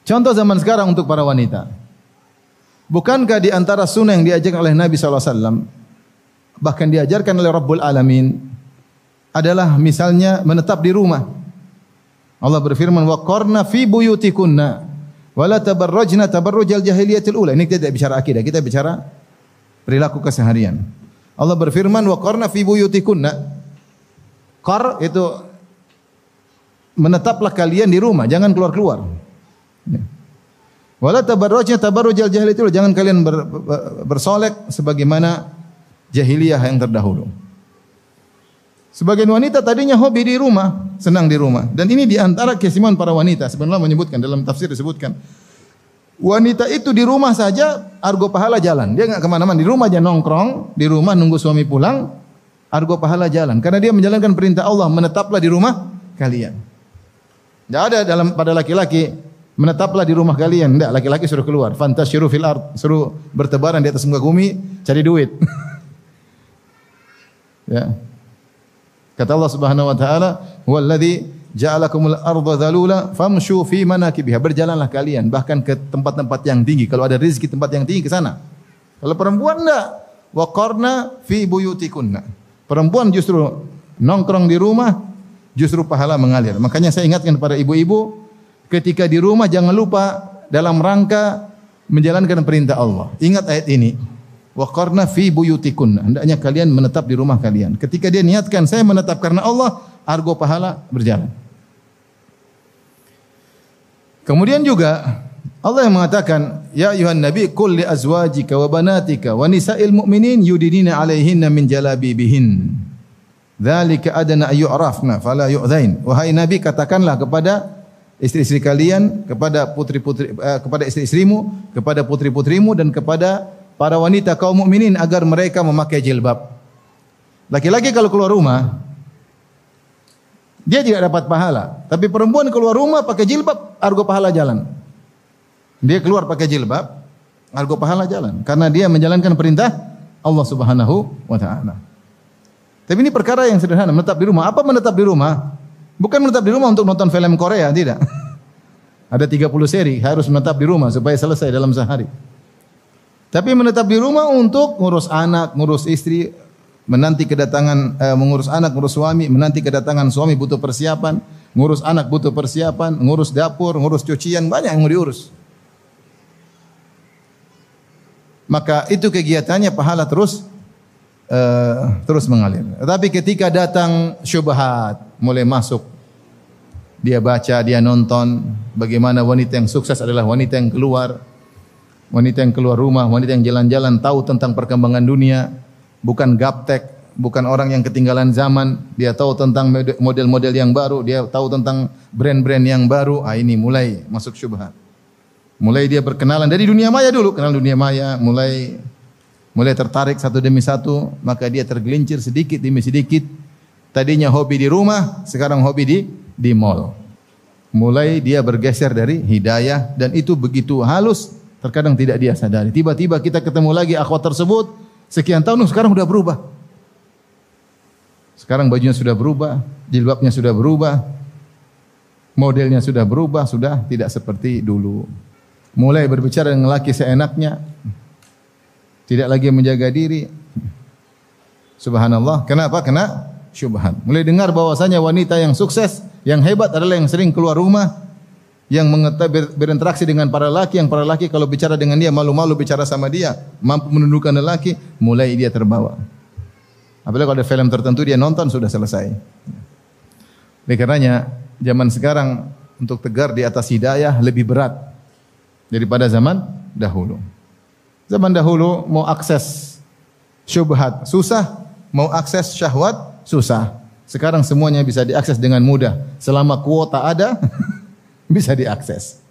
Contoh zaman sekarang untuk para wanita. Bukankah di antara sunnah yang diajarkan oleh Nabi SAW, bahkan diajarkan oleh Rabbul Alamin, adalah misalnya menetap di rumah. Allah berfirman, wa qarna fi buyutikunna wa la tabarrajna tabarrujal jahiliyatil ula. Ini kita tidak bicara akidah, kita bicara perilaku keseharian. Allah berfirman, wa qarna fi buyutikunna. Qar itu menetaplah kalian di rumah, jangan keluar-keluar. Wala tabarrujna tabarrujal jahiliyatil ula, jangan kalian bersolek sebagaimana jahiliyah yang terdahulu. Sebagian wanita tadinya hobi di rumah, senang di rumah. Dan ini di antara keistimewaan para wanita. Sebenarnya menyebutkan, dalam tafsir disebutkan, wanita itu di rumah saja, argo pahala jalan. Dia enggak kemana-mana, di rumah aja nongkrong, di rumah nunggu suami pulang, argo pahala jalan. Karena dia menjalankan perintah Allah, menetaplah di rumah kalian. Tidak ada pada laki-laki, menetaplah di rumah kalian. Tidak, laki-laki suruh keluar. Fantasyiru fil ard, suruh bertebaran di atas muka bumi, cari duit. Ya. Kata Allah Subhanahu wa taala, "Huwallazi ja'alakumul arda dzalula famshu fi manakibiha." Berjalanlah kalian bahkan ke tempat-tempat yang tinggi. Kalau ada rezeki tempat yang tinggi ke sana. Kalau perempuan enggak, wa qarna fi buyutikunna. Perempuan justru nongkrong di rumah, justru pahala mengalir. Makanya saya ingatkan kepada ibu-ibu, ketika di rumah jangan lupa dalam rangka menjalankan perintah Allah. Ingat ayat ini. Wa qarna fi buyutikunna. Hendaknya kalian menetap di rumah kalian. Ketika dia niatkan saya menetap karena Allah, argo pahala berjalan. Kemudian juga Allah yang mengatakan, ya ayuhan nabi qul li azwajika wa banatika wa nisa'il mu'minin yudinina 'alaihinna min jalabibihin. Dzalika adna ayyurafna fala yu'dzain. Wahai nabi, katakanlah kepada istri-istri kalian, kepada putri-putri kepada istri-istrimu, kepada putri-putrimu dan kepada para wanita kaum mukminin agar mereka memakai jilbab. Laki-laki kalau keluar rumah dia tidak dapat pahala, tapi perempuan keluar rumah pakai jilbab, argo pahala jalan. Dia keluar pakai jilbab, argo pahala jalan karena dia menjalankan perintah Allah Subhanahu wa taala. Tapi ini perkara yang sederhana, menetap di rumah. Apa menetap di rumah? Bukan menetap di rumah untuk nonton film Korea, tidak. Ada 30 seri, harus menetap di rumah supaya selesai dalam sehari. Tapi menetap di rumah untuk ngurus anak, ngurus istri, menanti kedatangan, mengurus anak, ngurus suami, menanti kedatangan suami butuh persiapan, ngurus anak butuh persiapan, ngurus dapur, ngurus cucian, banyak yang mau diurus. Maka itu kegiatannya pahala terus mengalir. Tapi ketika datang syubhat, mulai masuk, dia baca, dia nonton, bagaimana wanita yang sukses adalah wanita yang keluar. Wanita yang keluar rumah, wanita yang jalan-jalan, tahu tentang perkembangan dunia, bukan gaptek, bukan orang yang ketinggalan zaman. Dia tahu tentang model-model yang baru, dia tahu tentang brand-brand yang baru. Ini mulai masuk syubhat. Mulai dia berkenalan dari dunia maya dulu, kenal dunia maya, mulai tertarik satu demi satu, maka dia tergelincir sedikit demi sedikit. Tadinya hobi di rumah, sekarang hobi di mall. Mulai dia bergeser dari hidayah dan itu begitu halus. Terkadang tidak dia sadari. Tiba-tiba kita ketemu lagi akhwat tersebut sekian tahun, sekarang sudah berubah. Sekarang bajunya sudah berubah, jilbabnya sudah berubah, modelnya sudah berubah, sudah tidak seperti dulu. Mulai berbicara dengan laki seenaknya, tidak lagi menjaga diri. Subhanallah. Kenapa? Kena syubhat. Mulai dengar bahwasanya wanita yang sukses, yang hebat adalah yang sering keluar rumah, yang berinteraksi dengan para laki, yang para laki kalau bicara dengan dia malu-malu bicara sama dia, mampu menundukkan lelaki, mulai dia terbawa. Apalagi kalau ada film tertentu dia nonton sudah selesai. Oleh karenanya zaman sekarang untuk tegar di atas hidayah lebih berat daripada zaman dahulu. Zaman dahulu mau akses syubhat susah, mau akses syahwat susah. Sekarang semuanya bisa diakses dengan mudah selama kuota ada. Bisa diakses.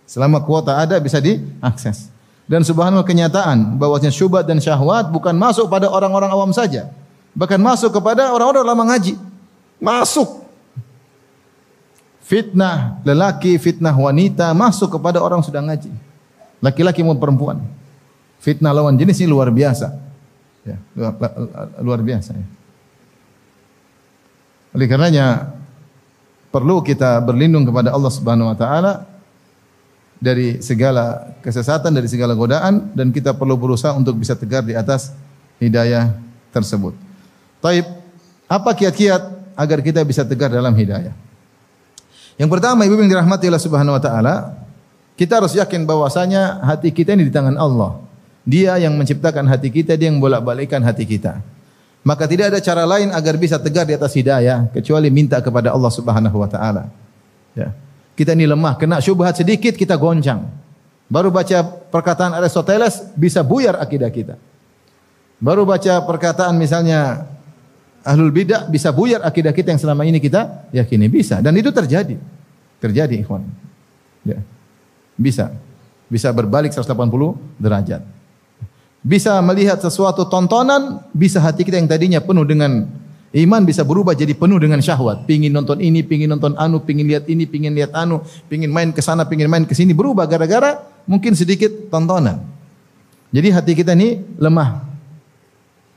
Selama kuota ada bisa diakses. Dan subhanallah kenyataan bahwasanya syubhat dan syahwat bukan masuk pada orang-orang awam saja. Bahkan masuk kepada orang-orang lama ngaji. Masuk. Fitnah lelaki, fitnah wanita masuk kepada orang sudah ngaji. Laki-laki maupun perempuan. Fitnah lawan jenis ini luar biasa. Ya, luar biasa. Ya. Oleh karenanya perlu kita berlindung kepada Allah Subhanahu wa taala dari segala kesesatan, dari segala godaan, dan kita perlu berusaha untuk bisa tegar di atas hidayah tersebut. Taib, apa kiat-kiat agar kita bisa tegar dalam hidayah? Yang pertama, ibu yang dirahmati Allah Subhanahu wa taala, kita harus yakin bahwasanya hati kita ini di tangan Allah. Dia yang menciptakan hati kita, dia yang bolak-balikkan hati kita. Maka tidak ada cara lain agar bisa tegar di atas hidayah kecuali minta kepada Allah Subhanahu wa taala. Ya. Kita ini lemah, kena syubhat sedikit kita goncang. Baru baca perkataan Aristoteles bisa buyar akidah kita. Baru baca perkataan misalnya Ahlul Bidah bisa buyar akidah kita yang selama ini kita yakini, bisa, dan itu terjadi. Terjadi, ikhwan. Ya. Bisa berbalik 180 derajat. Bisa melihat sesuatu tontonan, bisa hati kita yang tadinya penuh dengan iman bisa berubah jadi penuh dengan syahwat. Pingin nonton ini, pingin nonton anu, pingin lihat ini, pingin lihat anu, pingin main ke sana, pingin main ke sini, berubah gara-gara mungkin sedikit tontonan. Jadi hati kita ini lemah.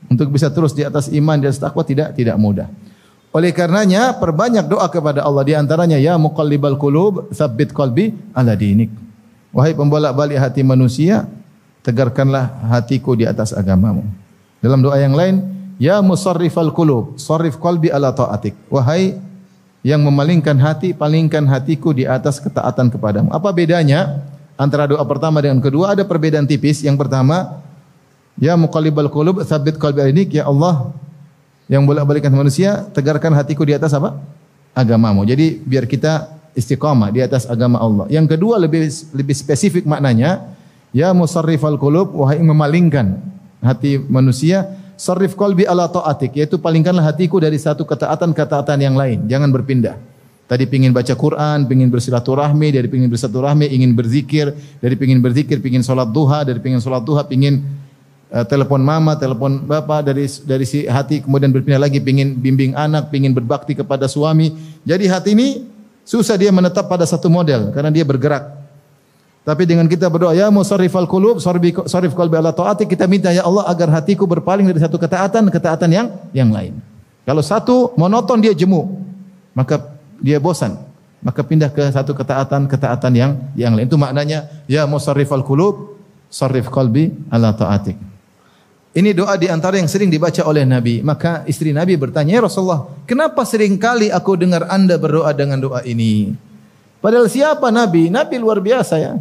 Untuk bisa terus di atas iman, di atas takwa tidak mudah. Oleh karenanya perbanyak doa kepada Allah, di antaranya ya muqallibal qulub tsabbit qalbi ala dinik. Wahai pembolak-balik hati manusia, tegarkanlah hatiku di atas agamamu. Dalam doa yang lain, ya musarrifal qulub, sarrif qalbi ala taatik. Wahai yang memalingkan hati, palingkan hatiku di atas ketaatan kepadamu. Apa bedanya antara doa pertama dengan kedua? Ada perbedaan tipis. Yang pertama, ya muqallibal qulub tsabbit qalbi ala dinik, ya Allah yang bolak-balikkan manusia, tegarkan hatiku di atas apa? Agamamu. Jadi biar kita istiqamah di atas agama Allah. Yang kedua lebih spesifik maknanya, ya musarrifal qulub, wahai memalingkan hati manusia, sarrif qalbi ala taatik, yaitu palingkanlah hatiku dari satu ketaatan yang lain, jangan berpindah. Tadi pingin baca Quran, pingin bersilaturahmi, dari pingin bersilaturahmi ingin berzikir, dari pingin berzikir pingin salat duha, dari pingin salat duha pingin telepon mama, telepon bapak, dari si hati kemudian berpindah lagi pingin bimbing anak, pingin berbakti kepada suami. Jadi hati ini susah dia menetap pada satu model karena dia bergerak. Tapi dengan kita berdoa, ya musarrifal qulub, sarrif qalbi ala taati, kita minta ya Allah agar hatiku berpaling dari satu ketaatan yang lain. Kalau satu monoton dia jemu, maka dia bosan, maka pindah ke satu ketaatan yang lain. Itu maknanya ya musarrifal qulub, sarrif qalbi ala taatik. Ini doa di antara yang sering dibaca oleh Nabi. Maka istri Nabi bertanya, ya Rasulullah, kenapa sering kali aku dengar Anda berdoa dengan doa ini? Padahal siapa Nabi? Nabi luar biasa ya.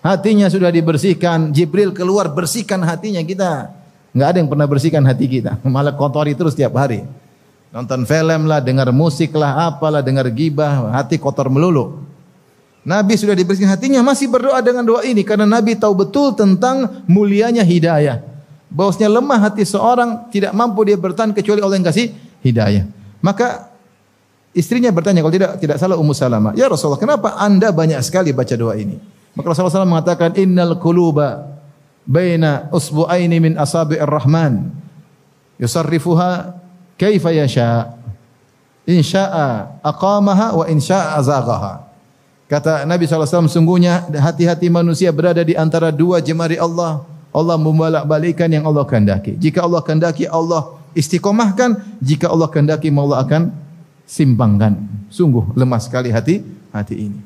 Hatinya sudah dibersihkan, Jibril keluar bersihkan hatinya kita. Enggak ada yang pernah bersihkan hati kita, malah kotori terus tiap hari. Nonton film lah, dengar musik lah, apalah, dengar gibah, hati kotor melulu. Nabi sudah dibersihkan hatinya, masih berdoa dengan doa ini karena Nabi tahu betul tentang mulianya hidayah. Bahwasanya lemah hati seorang, tidak mampu dia bertahan kecuali Allah yang kasih hidayah. Maka istrinya bertanya, kalau tidak salah Ummu Salamah, ya Rasulullah, kenapa Anda banyak sekali baca doa ini? Maka Rasulullah SAW mengatakan, innal quluba baina usbu'aini min asabi'ir rahman yusarrifuha kaifa yasha. In syaa aqamaha wa in syaa azaghaha. Kata Nabi SAW, sungguhnya hati-hati manusia berada di antara dua jemari Allah. Allah membolak-balikkan yang Allah kehendaki. Jika Allah kehendaki, Allah istiqomahkan. Jika Allah kehendaki, Allah akan simpangkan. Sungguh lemah sekali hati ini.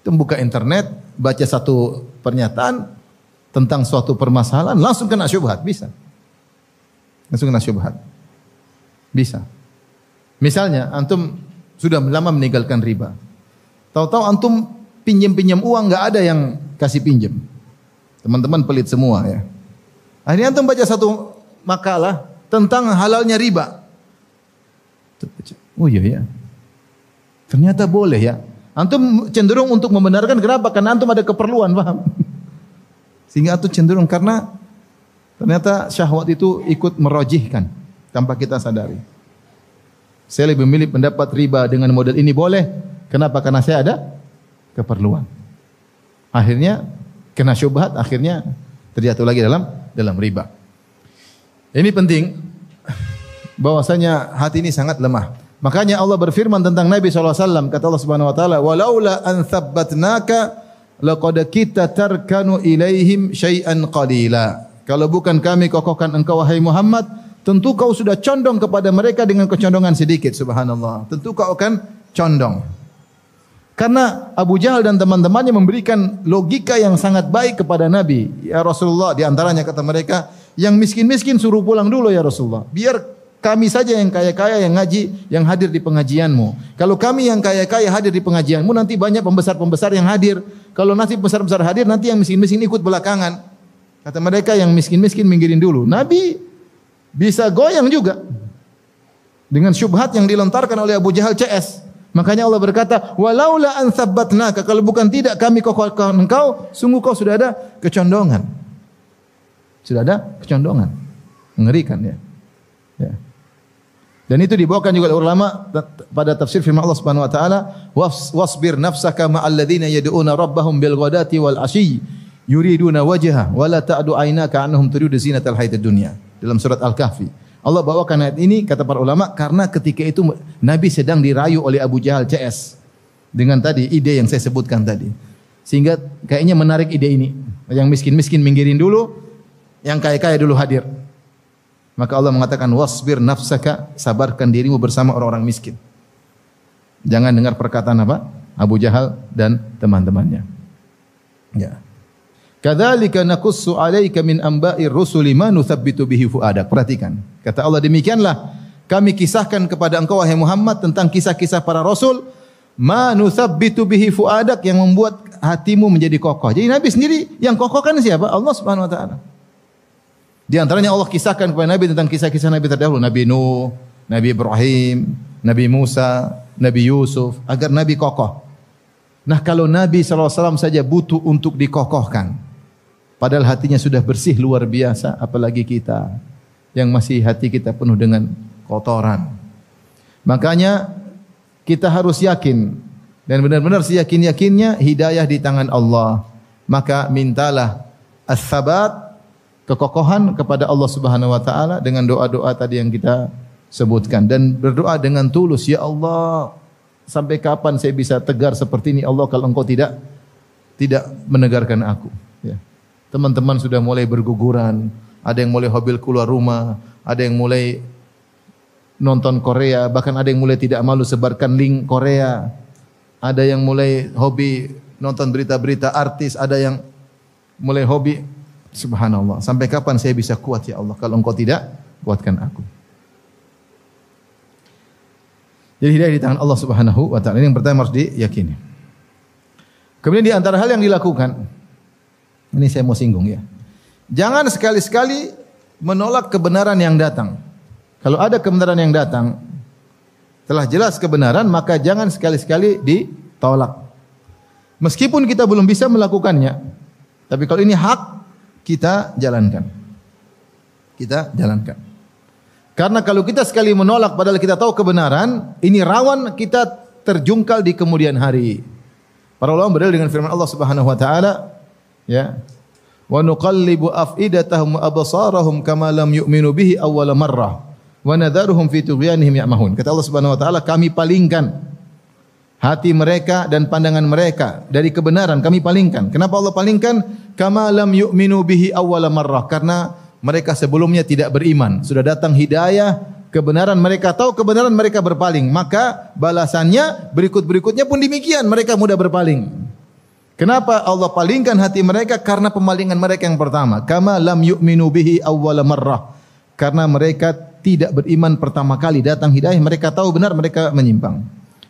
Buka internet, baca satu pernyataan tentang suatu permasalahan, langsung kena syubhat, bisa. Langsung kena syubhat. Bisa. Misalnya, antum sudah lama meninggalkan riba. Tahu-tahu antum pinjam uang, enggak ada yang kasih pinjam. Teman-teman pelit semua ya. Akhirnya antum baca satu makalah tentang halalnya riba. Oh iya ya. Ternyata boleh ya. Antum cenderung untuk membenarkan, kenapa? Karena antum ada keperluan, paham? Sehingga antum cenderung karena ternyata syahwat itu ikut merojihkan tanpa kita sadari. Saya lebih memilih pendapat riba dengan model ini boleh. Kenapa? Karena saya ada keperluan. Akhirnya kena syubhat, akhirnya terjatuh lagi dalam riba. Ini penting bahwasanya hati ini sangat lemah. Makanya Allah berfirman tentang Nabi SAW, kata Allah Subhanahu wa taala, "Walaula an tsabbatnaka laqad kita tarkanu ilaihim syai'an qalila." Kalau bukan kami kokohkan engkau wahai Muhammad, tentu kau sudah condong kepada mereka dengan kecondongan sedikit, subhanallah. Tentu kau akan condong. Karena Abu Jahal dan teman-temannya memberikan logika yang sangat baik kepada Nabi. Ya Rasulullah, di antaranya kata mereka, yang miskin-miskin suruh pulang dulu ya Rasulullah. Biar kami saja yang kaya-kaya yang ngaji, yang hadir di pengajianmu. Kalau kami yang kaya-kaya hadir di pengajianmu, nanti banyak pembesar-pembesar yang hadir. Kalau nanti pembesar-pembesar hadir, nanti yang miskin-miskin ikut belakangan. Kata mereka, yang miskin-miskin minggirin dulu. Nabi bisa goyang juga dengan syubhat yang dilontarkan oleh Abu Jahal CS. Makanya Allah berkata, walaula an tsabbatnaka, kalau bukan tidak kami kokohkan engkau, sungguh kau sudah ada kecondongan. Sudah ada kecondongan. Mengerikan ya. Ya. Dan itu dibawakan juga oleh ulama pada tafsir firman Allah Subhanahu wa taala, wasbir nafsaka ma'al ladzina yad'una rabbahum bil ghadati wal asyi yuriduna wajha wa la ta'du aynaka anhum turidu zinatal hayatid dunya. Dalam surat Al-Kahfi. Allah bawakan ayat ini kata para ulama karena ketika itu Nabi sedang dirayu oleh Abu Jahal CS dengan tadi ide yang saya sebutkan tadi. Sehingga kayaknya menarik ide ini. Yang miskin-miskin minggirin dulu, yang kaya-kaya dulu hadir. Maka Allah mengatakan wasbir nafsaka, sabarkan dirimu bersama orang-orang miskin. Jangan dengar perkataan apa? Abu Jahal dan teman-temannya. Ya. Kadzalika naqussu 'alaika min amba'ir rusuli ma nuthabbitu bihi fuadak. Perhatikan. Kata Allah, demikianlah kami kisahkan kepada engkau wahai Muhammad tentang kisah-kisah para rasul ma nuthabbitu bihi fuadak, yang membuat hatimu menjadi kokoh. Jadi Nabi sendiri yang kokoh kan siapa? Allah Subhanahu wa taala. Di antaranya Allah kisahkan kepada Nabi tentang kisah-kisah Nabi terdahulu, Nabi Nuh, Nabi Ibrahim, Nabi Musa, Nabi Yusuf, agar Nabi kokoh. Nah, kalau Nabi SAW saja butuh untuk dikokohkan, padahal hatinya sudah bersih luar biasa, apalagi kita yang masih hati kita penuh dengan kotoran. Makanya kita harus yakin dan benar-benar seyakin-yakinnya hidayah di tangan Allah. Maka mintalah as-sabat, kekokohan kepada Allah Subhanahu wa taala dengan doa-doa tadi yang kita sebutkan, dan berdoa dengan tulus, ya Allah, sampai kapan saya bisa tegar seperti ini Allah kalau engkau tidak menegarkan aku, ya. Teman-teman sudah mulai berguguran, ada yang mulai hobi keluar rumah, ada yang mulai nonton Korea, bahkan ada yang mulai tidak malu sebarkan link Korea. Ada yang mulai hobi nonton berita-berita artis, ada yang mulai hobi, subhanallah. Sampai kapan saya bisa kuat ya Allah kalau engkau tidak kuatkan aku. Jadi hidayah di tangan Allah Subhanahu wa taala. Ini yang pertama harus diyakini. Kemudian di antara hal yang dilakukan, ini saya mau singgung ya. Jangan sekali-sekali menolak kebenaran yang datang. Kalau ada kebenaran yang datang, telah jelas kebenaran, maka jangan sekali-sekali ditolak. Meskipun kita belum bisa melakukannya, tapi kalau ini hak, kita jalankan. Kita jalankan. Karena kalau kita sekali menolak padahal kita tahu kebenaran, ini rawan kita terjungkal di kemudian hari. Para ulama berdalil dengan firman Allah Subhanahu wa taala, ya. Wa nuqallibu afidatahum wa absarahum kama lam yu'minu bihi awwala marrah wa nadharuhum fi tughyanihim ya'mahun. Kata Allah Subhanahu wa taala, kami palingkan hati mereka dan pandangan mereka dari kebenaran, kami palingkan. Kenapa Allah palingkan? Kama lam yu'minu bihi awwala marrah, karena mereka sebelumnya tidak beriman. Sudah datang hidayah, kebenaran mereka tahu, kebenaran mereka berpaling. Maka balasannya berikut-berikutnya pun demikian, mereka mudah berpaling. Kenapa Allah palingkan hati mereka? Karena pemalingan mereka yang pertama. Kama lam yu'minu bihi awwala marrah. Karena mereka tidak beriman pertama kali datang hidayah, mereka tahu benar, mereka menyimpang.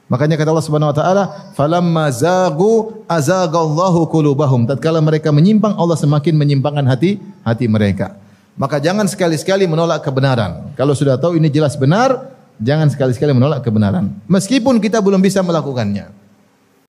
Makanya kata Allah Subhanahu wa taala, "Falamma zagu azagallahu qulubahum." Tatkala mereka menyimpang, Allah semakin menyimpangkan hati mereka. Maka jangan sekali-sekali menolak kebenaran. Kalau sudah tahu ini jelas benar, jangan sekali-sekali menolak kebenaran. Meskipun kita belum bisa melakukannya.